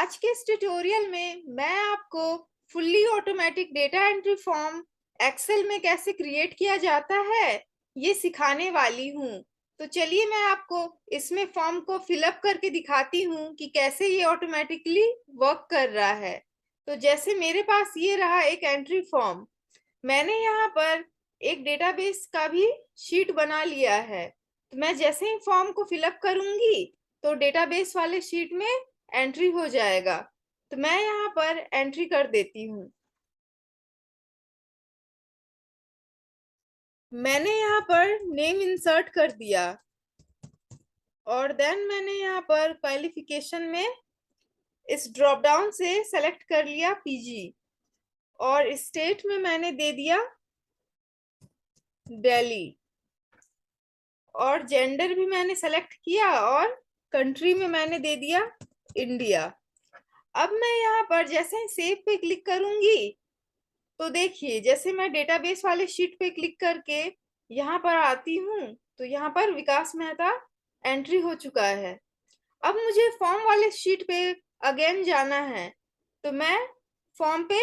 आज के इस ट्यूटोरियल में मैं आपको fully automatic data entry form Excel में कैसे क्रिएट किया जाता है ये सिखाने वाली हूँ। तो चलिए मैं आपको इसमें फॉर्म को फिलअप करके दिखाती हूँ कि कैसे ये ऑटोमेटिकली वर्क कर रहा है। तो जैसे मेरे पास ये रहा एक एंट्री फॉर्म, मैंने यहाँ पर एक डेटाबेस का भी शीट बना लिया है। तो मैं जैसे ही फॉर्म को फिलअप करूंगी तो डेटाबेस वाले शीट में एंट्री हो जाएगा। तो मैं यहाँ पर एंट्री कर देती हूँ। मैंने यहाँ पर नेम इंसर्ट कर दिया और देन मैंने यहाँ पर क्वालिफिकेशन में इस ड्रॉप डाउन से सेलेक्ट कर लिया पीजी और स्टेट में मैंने दे दिया दिल्ली और जेंडर भी मैंने सेलेक्ट किया और कंट्री में मैंने दे दिया इंडिया। अब मैं यहाँ पर जैसे ही सेव पे क्लिक करूंगी तो देखिए जैसे मैं डेटाबेस वाले शीट पे क्लिक करके यहाँ पर आती हूँ तो यहाँ पर विकास मेहता एंट्री हो चुका है। अब मुझे फॉर्म वाले शीट पे अगेन जाना है तो मैं फॉर्म पे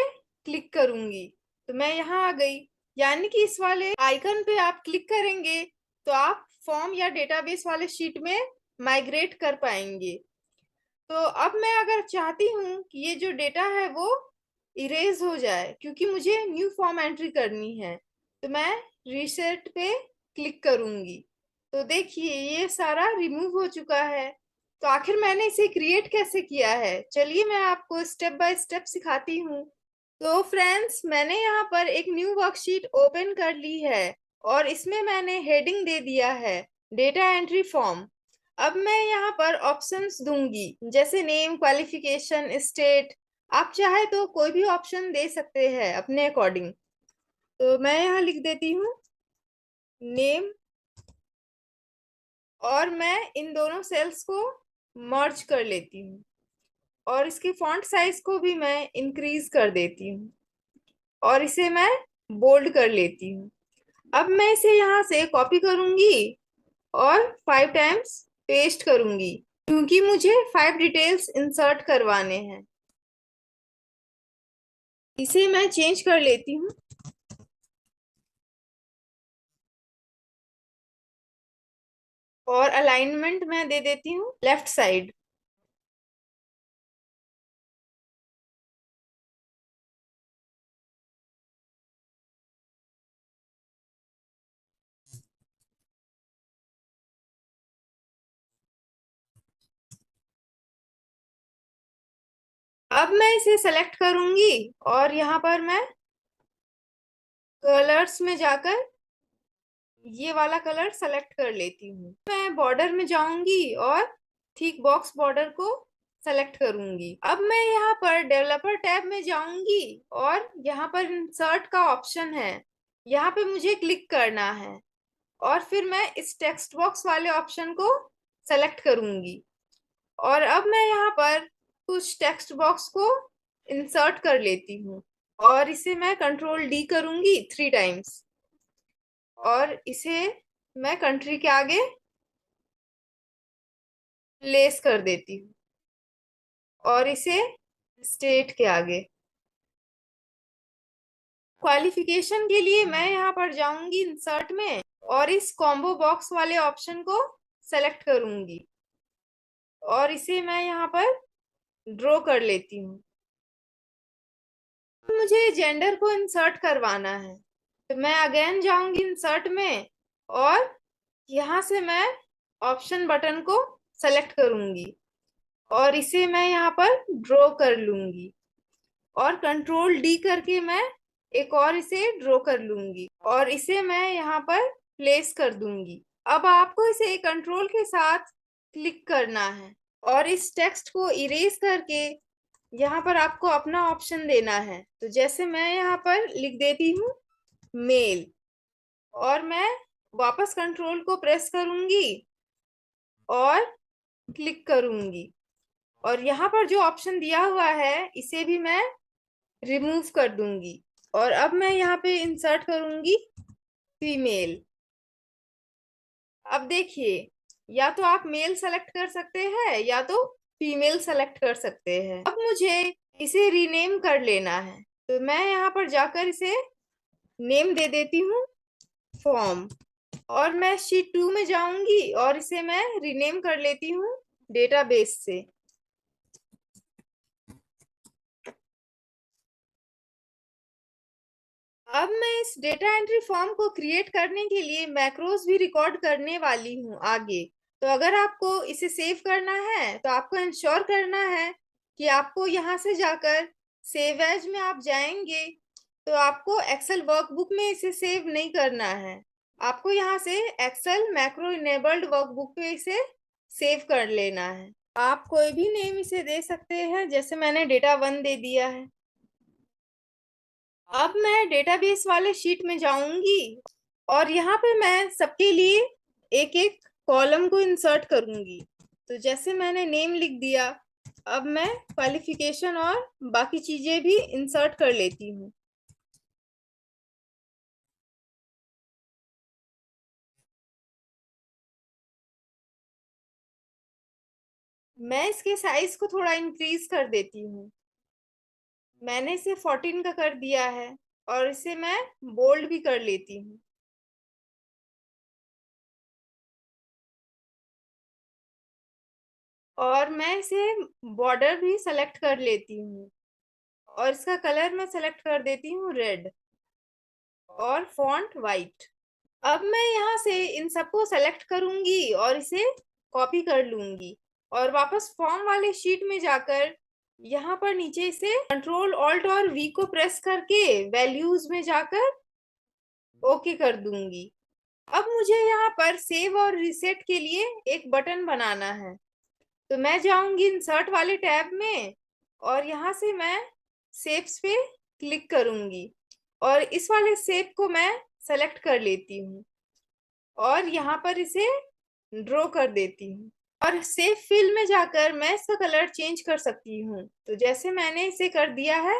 क्लिक करूंगी तो मैं यहाँ आ गई। यानी कि इस वाले आइकन पे आप क्लिक करेंगे तो आप फॉर्म या डेटाबेस वाले शीट में माइग्रेट कर पाएंगे। तो अब मैं अगर चाहती हूँ कि ये जो डेटा है वो इरेज हो जाए क्योंकि मुझे न्यू फॉर्म एंट्री करनी है तो मैं रीसेट पे क्लिक करूंगी। तो देखिए ये सारा रिमूव हो चुका है। तो आखिर मैंने इसे क्रिएट कैसे किया है, चलिए मैं आपको स्टेप बाय स्टेप सिखाती हूँ। तो फ्रेंड्स मैंने यहाँ पर एक न्यू वर्कशीट ओपन कर ली है और इसमें मैंने हेडिंग दे दिया है डेटा एंट्री फॉर्म। अब मैं यहाँ पर ऑप्शंस दूंगी जैसे नेम, क्वालिफिकेशन, स्टेट। आप चाहे तो कोई भी ऑप्शन दे सकते हैं अपने अकॉर्डिंग। तो मैं यहाँ लिख देती हूँ नेम और मैं इन दोनों सेल्स को मर्ज कर लेती हूँ और इसके फॉन्ट साइज को भी मैं इंक्रीज कर देती हूँ और इसे मैं बोल्ड कर लेती हूँ। अब मैं इसे यहाँ से कॉपी करूंगी और 5 टाइम्स पेस्ट करूंगी क्योंकि मुझे 5 डिटेल्स इंसर्ट करवाने हैं। इसे मैं चेंज कर लेती हूँ और अलाइनमेंट मैं दे देती हूँ लेफ्ट साइड। अब मैं इसे सेलेक्ट करूंगी और यहाँ पर मैं कलर्स में जाकर ये वाला कलर सेलेक्ट कर लेती हूँ। मैं बॉर्डर में जाऊंगी और थिक बॉक्स बॉर्डर को सेलेक्ट करूंगी। अब मैं यहाँ पर डेवलपर टैब में जाऊंगी और यहाँ पर इंसर्ट का ऑप्शन है, यहाँ पे मुझे क्लिक करना है और फिर मैं इस टेक्स्ट बॉक्स वाले ऑप्शन को सेलेक्ट करूंगी और अब मैं यहाँ पर कुछ टेक्स्ट बॉक्स को इंसर्ट कर लेती हूँ और इसे मैं कंट्रोल D करूंगी 3 टाइम्स और इसे मैं कंट्री के आगे प्लेस कर देती हूँ और इसे स्टेट के आगे। क्वालिफिकेशन के लिए मैं यहाँ पर जाऊंगी इंसर्ट में और इस कॉम्बो बॉक्स वाले ऑप्शन को सेलेक्ट करूंगी और इसे मैं यहाँ पर ड्रॉ कर लेती हूँ। मुझे जेंडर को इंसर्ट करवाना है तो मैं अगेन जाऊंगी इंसर्ट में और यहाँ से मैं ऑप्शन बटन को सेलेक्ट करूंगी और इसे मैं यहाँ पर ड्रॉ कर लूंगी और कंट्रोल D करके मैं एक और इसे ड्रॉ कर लूंगी और इसे मैं यहाँ पर प्लेस कर दूंगी। अब आपको इसे कंट्रोल के साथ क्लिक करना है और इस टेक्स्ट को इरेज करके यहाँ पर आपको अपना ऑप्शन देना है। तो जैसे मैं यहाँ पर लिख देती हूँ मेल और मैं वापस कंट्रोल को प्रेस करूंगी और क्लिक करूंगी और यहाँ पर जो ऑप्शन दिया हुआ है इसे भी मैं रिमूव कर दूंगी और अब मैं यहाँ पे इंसर्ट करूंगी फीमेल। अब देखिए या तो आप मेल सेलेक्ट कर सकते हैं या तो फीमेल सेलेक्ट कर सकते हैं। अब मुझे इसे रीनेम कर लेना है, तो मैं यहाँ पर जाकर इसे नेम दे देती हूँ फॉर्म। और मैं शीट 2 में जाऊंगी और इसे मैं रीनेम कर लेती हूँ डेटाबेस से। अब मैं इस डेटा एंट्री फॉर्म को क्रिएट करने के लिए मैक्रोस भी रिकॉर्ड करने वाली हूँ आगे। तो अगर आपको इसे सेव करना है तो आपको इंश्योर करना है कि आपको यहाँ से जाकर सेव एज में आप जाएंगे, तो आपको एक्सेल वर्कबुक में इसे सेव नहीं करना है। आपको यहाँ से एक्सेल मैक्रो इनेबल्ड वर्कबुक पे इसे सेव कर लेना है। आप कोई भी नेम इसे दे सकते हैं, जैसे मैंने डेटा 1 दे दिया है। अब मैं डेटाबेस वाले शीट में जाऊंगी और यहाँ पे मैं सबके लिए एक एक कॉलम को इंसर्ट करूंगी। तो जैसे मैंने नेम लिख दिया, अब मैं क्वालिफिकेशन और बाकी चीजें भी इंसर्ट कर लेती हूँ। मैं इसके साइज को थोड़ा इंक्रीज कर देती हूँ। मैंने इसे 14 का कर दिया है और इसे मैं बोल्ड भी कर लेती हूँ। और मैं इसे बॉर्डर भी सेलेक्ट कर लेती हूँ और इसका कलर मैं सेलेक्ट कर देती हूँ रेड और फॉन्ट वाइट। अब मैं यहाँ से इन सबको सेलेक्ट करूंगी और इसे कॉपी कर लूंगी और वापस फॉर्म वाले शीट में जाकर यहाँ पर नीचे से कंट्रोल ऑल्ट और वी को प्रेस करके वैल्यूज में जाकर ओके कर दूंगी। अब मुझे यहाँ पर सेव और रिसेट के लिए एक बटन बनाना है, तो मैं जाऊंगी इंसर्ट वाले टैब में और यहाँ से मैं शेप्स पे क्लिक करूंगी और इस वाले शेप को मैं सेलेक्ट कर लेती हूँ और यहाँ पर इसे ड्रॉ कर देती हूँ। और सेव फिल में जाकर मैं इसका कलर चेंज कर सकती हूँ, तो जैसे मैंने इसे कर दिया है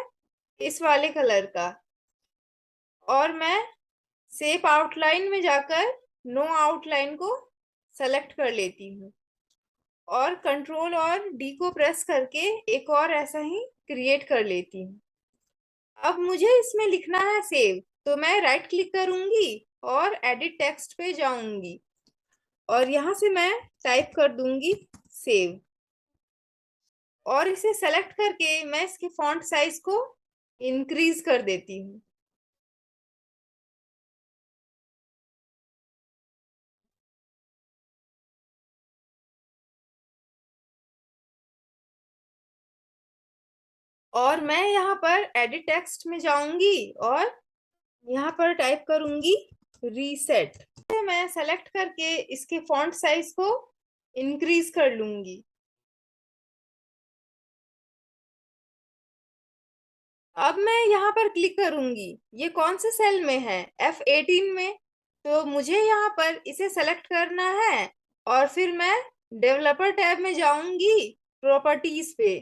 इस वाले कलर का। और मैं सेव आउटलाइन में जाकर नो आउटलाइन को सेलेक्ट कर लेती हूँ और कंट्रोल और डी को प्रेस करके एक और ऐसा ही क्रिएट कर लेती हूँ। अब मुझे इसमें लिखना है सेव, तो मैं राइट क्लिक करूंगी और एडिट टेक्स्ट पे जाऊंगी और यहाँ से मैं टाइप कर दूंगी सेव और इसे सेलेक्ट करके मैं इसके फॉन्ट साइज को इंक्रीज कर देती हूँ। और मैं यहाँ पर एडिट टेक्स्ट में जाऊंगी और यहाँ पर टाइप करूंगी रीसेट। मैं सेलेक्ट करके इसके फॉन्ट साइज को इंक्रीज कर लूंगी। अब मैं यहाँ पर क्लिक करूंगी, ये कौन से सेल में है, F18 में। तो मुझे यहाँ पर इसे सेलेक्ट करना है और फिर मैं डेवलपर टैब में जाऊंगी प्रॉपर्टीज पे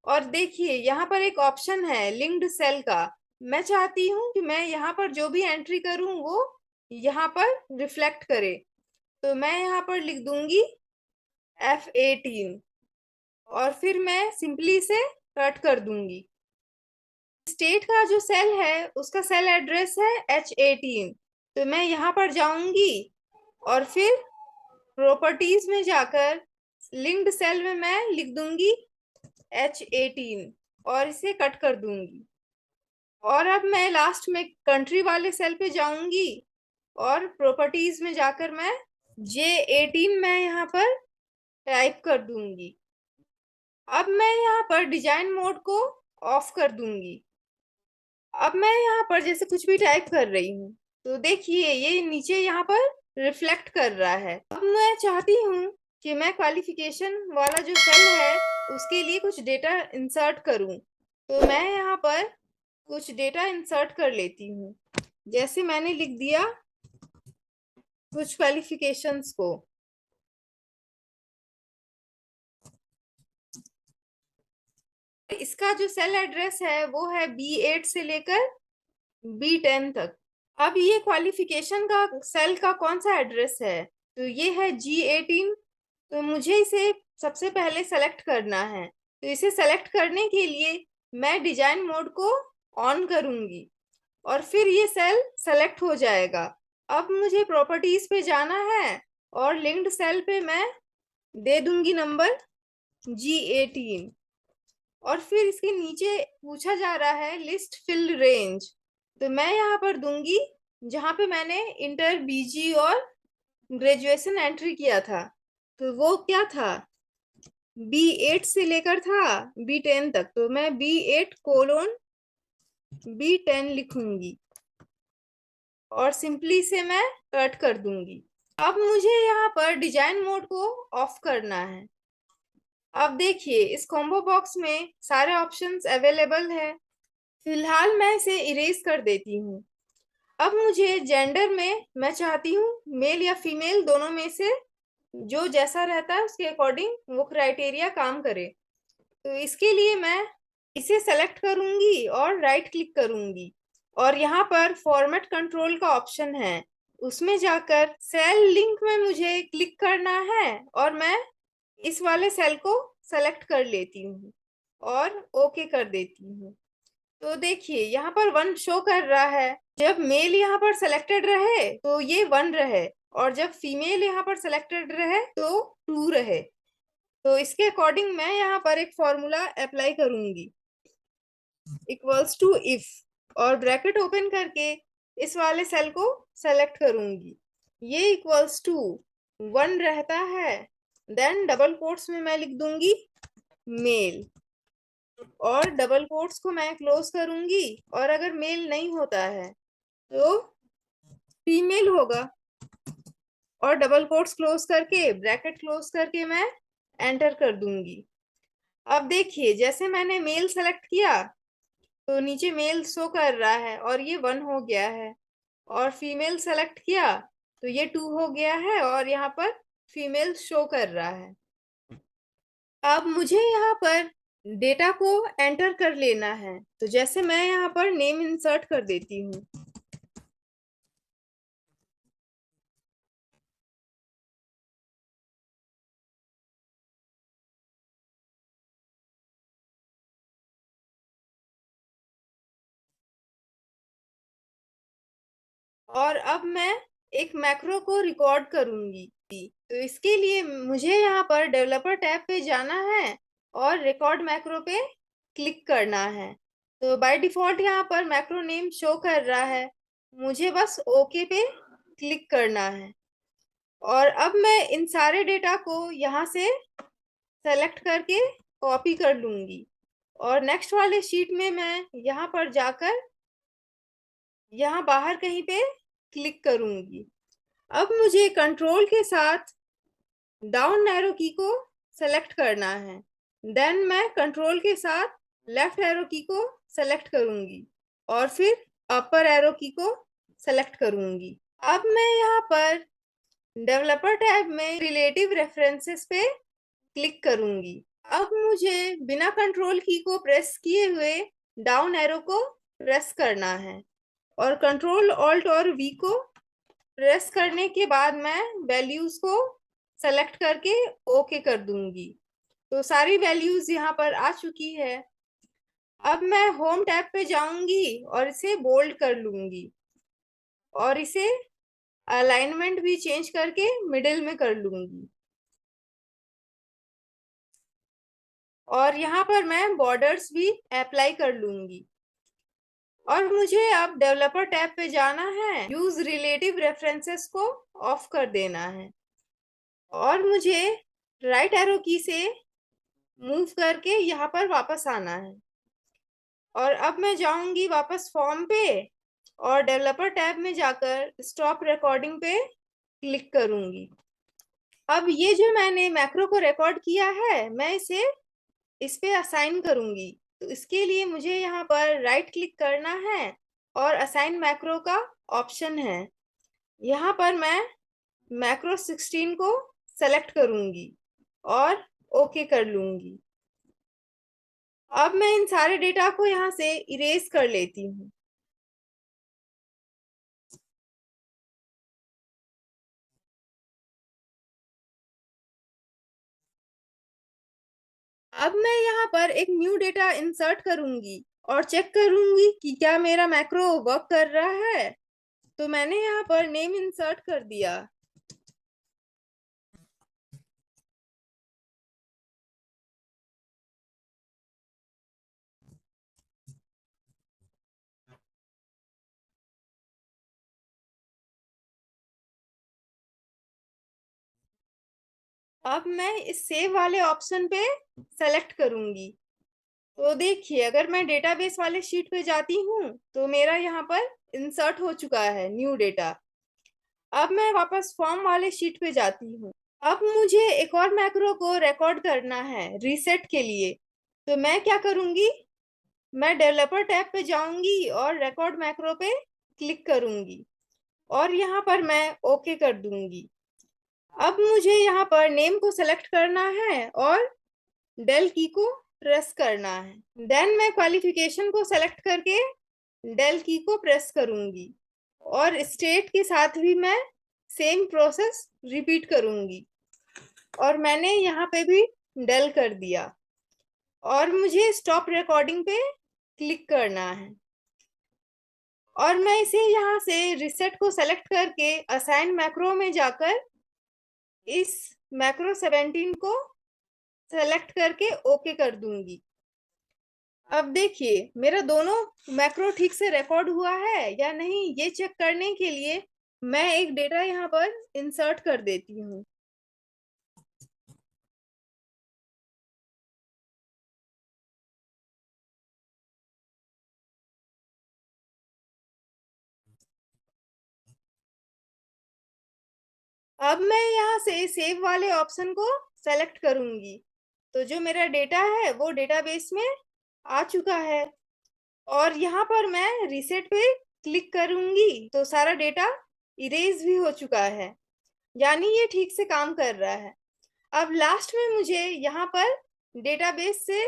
और देखिए यहाँ पर एक ऑप्शन है लिंक्ड सेल का। मैं चाहती हूँ कि मैं यहाँ पर जो भी एंट्री करूँ वो यहाँ पर रिफ्लेक्ट करे, तो मैं यहाँ पर लिख दूंगी F18 और फिर मैं सिंपली इसे कट कर दूंगी। स्टेट का जो सेल है उसका सेल एड्रेस है H18, तो मैं यहाँ पर जाऊंगी और फिर प्रॉपर्टीज में जाकर लिंक्ड सेल में मैं लिख दूंगी H18 और इसे कट कर दूंगी। और अब मैं लास्ट में कंट्री वाले सेल पे जाऊंगी और प्रॉपर्टीज में जाकर मैं J18 मैं यहाँ पर टाइप कर दूंगी। अब मैं यहाँ पर डिजाइन मोड को ऑफ कर दूंगी। अब मैं यहाँ पर जैसे कुछ भी टाइप कर रही हूँ, तो देखिए ये नीचे यहाँ पर रिफ्लेक्ट कर रहा है। अब मैं चाहती हूँ कि मैं क्वालिफिकेशन वाला जो सेल है उसके लिए कुछ डेटा इंसर्ट करूँ, तो मैं यहाँ पर कुछ डेटा इंसर्ट कर लेती हूँ। जैसे मैंने लिख दिया कुछ क्वालिफिकेशंस को। इसका जो सेल एड्रेस है वो है B8 से लेकर B10 तक। अब ये क्वालिफिकेशन का सेल का कौन सा एड्रेस है, तो ये है G18, तो मुझे इसे सबसे पहले सेलेक्ट करना है। तो इसे सेलेक्ट करने के लिए मैं डिजाइन मोड को ऑन करूंगी और फिर ये सेल सेलेक्ट हो जाएगा। अब मुझे प्रॉपर्टीज पे जाना है और लिंक्ड सेल पे मैं दे दूंगी नंबर G18 और फिर इसके नीचे पूछा जा रहा है लिस्ट फिल्ड रेंज। तो मैं यहाँ पर दूंगी जहाँ पे मैंने इंटर बीजी और ग्रेजुएशन एंट्री किया था। तो वो क्या था, B8 से लेकर था B10 तक। तो मैं B8:B10 लिखूंगी और सिंपली से मैं कट कर दूंगी। अब मुझे यहाँ पर डिजाइन मोड को ऑफ करना है। अब देखिए इस कॉम्बो बॉक्स में सारे ऑप्शंस अवेलेबल है। फिलहाल मैं इसे इरेज कर देती हूँ। अब मुझे जेंडर में मैं चाहती हूँ मेल या फीमेल दोनों में से जो जैसा रहता है उसके अकॉर्डिंग वो क्राइटेरिया काम करे। तो इसके लिए मैं इसे सेलेक्ट करूंगी और राइट क्लिक करूंगी और यहाँ पर फॉर्मेट कंट्रोल का ऑप्शन है, उसमें जाकर सेल लिंक में मुझे क्लिक करना है और मैं इस वाले सेल को सेलेक्ट कर लेती हूँ और ओके कर देती हूँ। तो देखिए यहाँ पर 1 शो कर रहा है। जब मेल यहाँ पर सेलेक्टेड रहे तो ये 1 रहे और जब फीमेल यहाँ पर सेलेक्टेड रहे तो 2 रहे। तो इसके अकॉर्डिंग मैं यहाँ पर एक फॉर्मूला अप्लाई करूंगी, इक्वल्स टू इफ, और ब्रैकेट ओपन करके इस वाले सेल को सेलेक्ट करूंगी। ये इक्वल्स टू 1 रहता है, देन डबल कोट्स में मैं लिख दूंगी मेल और डबल कोट्स को मैं क्लोज करूंगी और अगर मेल नहीं होता है तो फीमेल होगा और डबल कोट्स क्लोज करके ब्रैकेट क्लोज करके मैं एंटर कर दूंगी। अब देखिए जैसे मैंने मेल सेलेक्ट किया तो नीचे मेल शो कर रहा है और ये 1 हो गया है और फीमेल सेलेक्ट किया तो ये 2 हो गया है और यहाँ पर फीमेल शो कर रहा है। अब मुझे यहाँ पर डेटा को एंटर कर लेना है। तो जैसे मैं यहाँ पर नेम इंसर्ट कर देती हूँ और अब मैं एक मैक्रो को रिकॉर्ड करूंगी। तो इसके लिए मुझे यहाँ पर डेवलपर टैब पे जाना है और रिकॉर्ड मैक्रो पे क्लिक करना है। तो बाय डिफॉल्ट यहाँ पर मैक्रो नेम शो कर रहा है, मुझे बस ओके पे क्लिक करना है और अब मैं इन सारे डेटा को यहाँ से सेलेक्ट करके कॉपी कर लूंगी और नेक्स्ट वाले शीट में मैं यहाँ पर जाकर यहाँ बाहर कहीं पे क्लिक करूंगी। अब मुझे कंट्रोल के साथ डाउन एरो की को सेलेक्ट करना है, देन मैं कंट्रोल के साथ लेफ्ट एरो की को सेलेक्ट करूंगी और फिर अपर एरो की को सेलेक्ट करूंगी। अब मैं यहाँ पर डेवलपर टैब में रिलेटिव रेफरेंसेस पे क्लिक करूंगी। अब मुझे बिना कंट्रोल की को प्रेस किए हुए डाउन एरो को प्रेस करना है और कंट्रोल ऑल्ट और वी को प्रेस करने के बाद मैं वैल्यूज को सेलेक्ट करके ओके कर दूंगी। तो सारी वैल्यूज यहाँ पर आ चुकी है। अब मैं होम टैब पे जाऊंगी और इसे बोल्ड कर लूंगी और इसे अलाइनमेंट भी चेंज करके मिडिल में कर लूंगी और यहाँ पर मैं बॉर्डर्स भी अप्लाई कर लूंगी। और मुझे अब डेवलपर टैब पे जाना है, यूज रिलेटिव रेफरेंसेस को ऑफ कर देना है और मुझे राइट एरो की से मूव करके यहाँ पर वापस आना है और अब मैं जाऊंगी वापस फॉर्म पे और डेवलपर टैब में जाकर स्टॉप रिकॉर्डिंग पे क्लिक करूंगी। अब ये जो मैंने मैक्रो को रिकॉर्ड किया है मैं इसे इस पे असाइन करूंगी। तो इसके लिए मुझे यहाँ पर राइट क्लिक करना है और असाइन मैक्रो का ऑप्शन है। यहाँ पर मैं मैक्रो 16 को सेलेक्ट करूंगी और ओके कर लूंगी। अब मैं इन सारे डेटा को यहाँ से इरेज कर लेती हूँ। अब मैं यहाँ पर एक न्यू डेटा इंसर्ट करूंगी और चेक करूंगी कि क्या मेरा मैक्रो वर्क कर रहा है। तो मैंने यहाँ पर नेम इंसर्ट कर दिया। अब मैं इस सेव वाले ऑप्शन पे सेलेक्ट करूंगी। तो देखिए, अगर मैं डेटाबेस वाले शीट पे जाती हूँ तो मेरा यहाँ पर इंसर्ट हो चुका है न्यू डेटा। अब मैं वापस फॉर्म वाले शीट पे जाती हूँ। अब मुझे एक और मैक्रो को रिकॉर्ड करना है रीसेट के लिए। तो मैं क्या करूंगी, मैं डेवलपर टैब पे जाऊंगी और रिकॉर्ड मैक्रो पे क्लिक करूंगी और यहाँ पर मैं ओके कर दूंगी। अब मुझे यहाँ पर नेम को सेलेक्ट करना है और डेल की को प्रेस करना है। देन मैं क्वालिफिकेशन को सेलेक्ट करके डेल की को प्रेस करूंगी और स्टेट के साथ भी मैं सेम प्रोसेस रिपीट करूंगी और मैंने यहाँ पे भी डेल कर दिया और मुझे स्टॉप रिकॉर्डिंग पे क्लिक करना है और मैं इसे यहाँ से रिसेट को सेलेक्ट करके असाइन मैक्रो में जाकर इस मैक्रो 17 को सेलेक्ट करके ओके कर दूंगी। अब देखिए, मेरा दोनों मैक्रो ठीक से रिकॉर्ड हुआ है या नहीं, ये चेक करने के लिए मैं एक डेटा यहाँ पर इंसर्ट कर देती हूँ। अब मैं यहाँ से सेव वाले ऑप्शन को सेलेक्ट करूंगी। तो जो मेरा डेटा है वो डेटाबेस में आ चुका है और यहाँ पर मैं रीसेट पे क्लिक करूंगी तो सारा डेटा इरेज भी हो चुका है, यानी ये ठीक से काम कर रहा है। अब लास्ट में मुझे यहाँ पर डेटाबेस से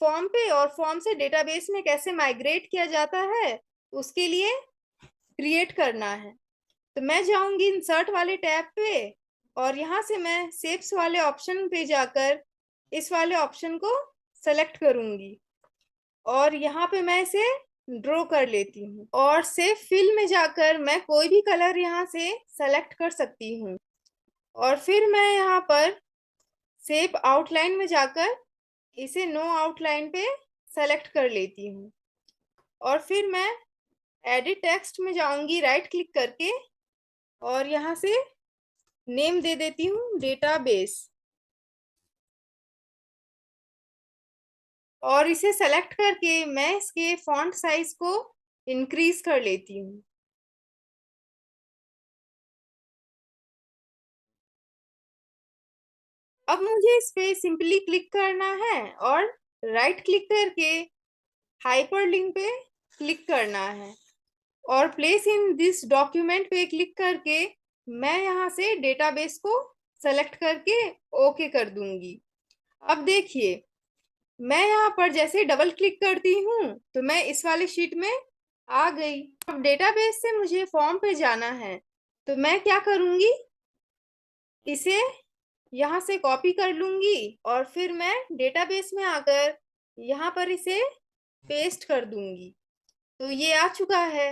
फॉर्म पे और फॉर्म से डेटाबेस में कैसे माइग्रेट किया जाता है उसके लिए क्रिएट करना है। तो मैं जाऊंगी इंसर्ट वाले टैब पे और यहाँ से मैं शेप्स वाले ऑप्शन पे जाकर इस वाले ऑप्शन को सेलेक्ट करूंगी और यहाँ पे मैं इसे ड्रॉ कर लेती हूँ और सेव फिल में जाकर मैं कोई भी कलर यहाँ से सेलेक्ट कर सकती हूँ और फिर मैं यहाँ पर सेव आउटलाइन में जाकर इसे नो आउटलाइन पे सेलेक्ट कर लेती हूँ और फिर मैं एडिट टेक्स्ट में जाऊंगी राइट क्लिक करके और यहाँ से नेम दे देती हूँ डेटाबेस और इसे सेलेक्ट करके मैं इसके फॉन्ट साइज को इंक्रीज कर लेती हूँ। अब मुझे इस पे सिंपली क्लिक करना है और राइट क्लिक करके हाइपरलिंक पे क्लिक करना है और प्लेस इन दिस डॉक्यूमेंट पे क्लिक करके मैं यहाँ से डेटाबेस को सेलेक्ट करके ओके कर दूंगी। अब देखिए, मैं यहाँ पर जैसे डबल क्लिक करती हूँ तो मैं इस वाले शीट में आ गई। अब डेटाबेस से मुझे फॉर्म पे जाना है तो मैं क्या करूंगी, इसे यहाँ से कॉपी कर लूंगी और फिर मैं डेटाबेस में आकर यहाँ पर इसे पेस्ट कर दूंगी। तो ये आ चुका है।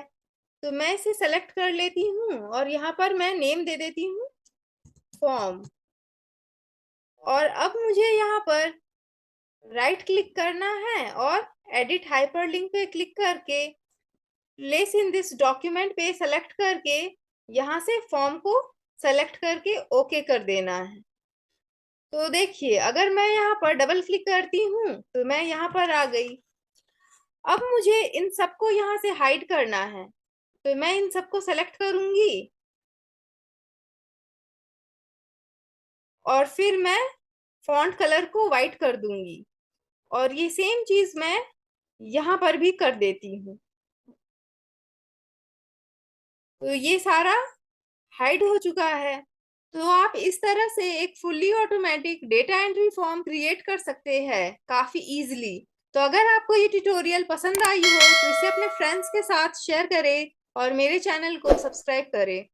तो मैं इसे सेलेक्ट कर लेती हूँ और यहाँ पर मैं नेम दे देती हूँ फॉर्म और अब मुझे यहाँ पर राइट क्लिक करना है और एडिट हाइपरलिंक पे क्लिक करके प्लेस इन दिस डॉक्यूमेंट पे सेलेक्ट करके यहाँ से फॉर्म को सेलेक्ट करके ओके कर देना है। तो देखिए, अगर मैं यहाँ पर डबल क्लिक करती हूँ तो मैं यहाँ पर आ गई। अब मुझे इन सबको यहाँ से हाइड करना है तो मैं इन सबको सेलेक्ट करूंगी और फिर मैं फॉन्ट कलर को वाइट कर दूंगी और ये सेम चीज मैं यहाँ पर भी कर देती हूँ। तो ये सारा हाइड हो चुका है। तो आप इस तरह से एक fully automatic data entry form create कर सकते हैं काफी इजीली। तो अगर आपको ये ट्यूटोरियल पसंद आई हो तो इसे अपने फ्रेंड्स के साथ शेयर करें और मेरे चैनल को सब्सक्राइब करें।